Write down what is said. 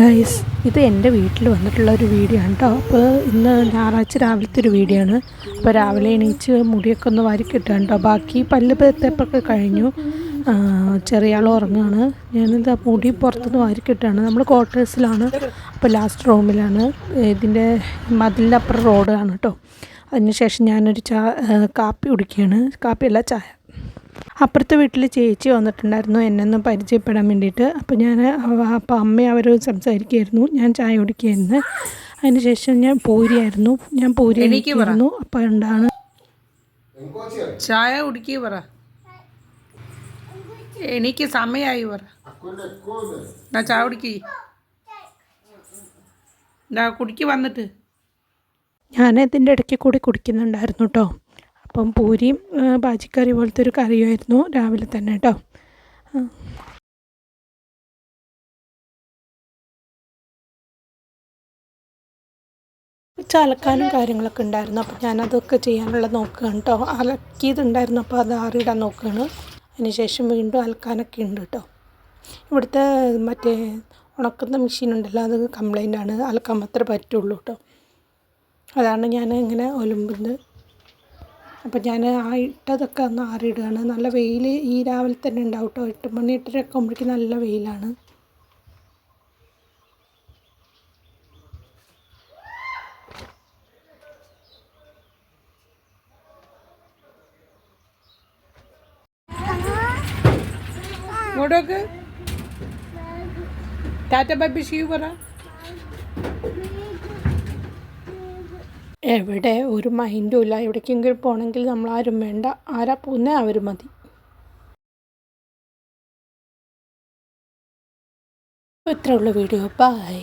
Guys, ഇത് എൻ്റെ വീട്ടിൽ വന്നിട്ടുള്ള ഒരു വീഡിയോ ആണ് കേട്ടോ. അപ്പോൾ ഇന്ന് ഞായറാഴ്ച രാവിലത്തെ ഒരു വീഡിയോ ആണ്. അപ്പോൾ രാവിലെ എണീച്ച് മുടിയൊക്കെ ഒന്ന് വാരിക്കിട്ടുക കേട്ടോ. ബാക്കി പല്ല് തേപ്പൊക്കെ കഴിഞ്ഞു. ചെറിയ ആൾ ഉറങ്ങുകയാണ്. ഞാനിത് മുടി പുറത്തുനിന്ന് വാരിക്കിട്ടുകയാണ്. നമ്മൾ ക്വാർട്ടേഴ്സിലാണ്. അപ്പോൾ ലാസ്റ്റ് റൂമിലാണ്. ഇതിൻ്റെ മതിലിൻ്റെ അപ്പുറം റോഡാണ് കേട്ടോ. അതിനുശേഷം ഞാനൊരു കാപ്പി കുടിക്കുകയാണ്. കാപ്പിയല്ല, ചായ. അപ്പുറത്തെ വീട്ടിൽ ചേച്ചി വന്നിട്ടുണ്ടായിരുന്നു എന്നെ ഒന്ന് പരിചയപ്പെടാൻ വേണ്ടിയിട്ട്. അപ്പോൾ അമ്മയും അവർ സംസാരിക്കുകയായിരുന്നു, ഞാൻ ചായ കുടിക്കുകയായിരുന്നു. അതിന് ശേഷം ഞാൻ പൂരി എനിക്കായിരുന്നു. അപ്പോൾ എന്താണ് ചായ കുടിക്കുക പറ, എനിക്ക് സമയമായി പറ. ചായ കുടിക്ക് വന്നിട്ട് ഞാൻ ഇതിൻ്റെ ഇടയ്ക്ക് കൂടി കുടിക്കുന്നുണ്ടായിരുന്നു കേട്ടോ. അപ്പം പൂരിയും ബാജിക്കറി പോലത്തെ ഒരു കറിയുമായിരുന്നു രാവിലെ തന്നെ കേട്ടോ. അലക്കാനും കാര്യങ്ങളൊക്കെ ഉണ്ടായിരുന്നു. അപ്പോൾ ഞാനതൊക്കെ ചെയ്യാനുള്ള നോക്കുകയാണ് കേട്ടോ. അലക്കിയതുണ്ടായിരുന്നു, അപ്പോൾ അത് ആറിയിടാൻ നോക്കുകയാണ്. അതിനുശേഷം വീണ്ടും അലക്കാനൊക്കെ ഉണ്ട് കേട്ടോ. ഇവിടുത്തെ മറ്റേ ഉണക്കുന്ന മെഷീൻ ഉണ്ടല്ലോ, അത് കംപ്ലൈൻ്റാണ്. അലക്കാൻ മാത്രമേ പറ്റുള്ളൂ കേട്ടോ. അതാണ് ഞാൻ ഇങ്ങനെ ഒലുമ്പുന്നത്. അപ്പോൾ ഞാൻ ഇട്ടതൊക്കെ ഒന്ന് ആറിയിടുകയാണ്. നല്ല വെയിൽ ഈ രാവിലെ തന്നെ ഉണ്ടാവും കേട്ടോ. 8 മണി 8:30 ഒക്കെ ആകുമ്പോഴേക്കും നല്ല വെയിലാണ്. ടാറ്റ ബൈ ബൈ ഷീ പറ. എവിടെ ഒരു മൈൻഡും ഇല്ല. എവിടേക്കെങ്കിലും പോകണമെങ്കിൽ നമ്മളാരും വേണ്ട, ആരാ പോകുന്നത് അവർ മതി. ഇത്രയുള്ള വീഡിയോ. ബൈ.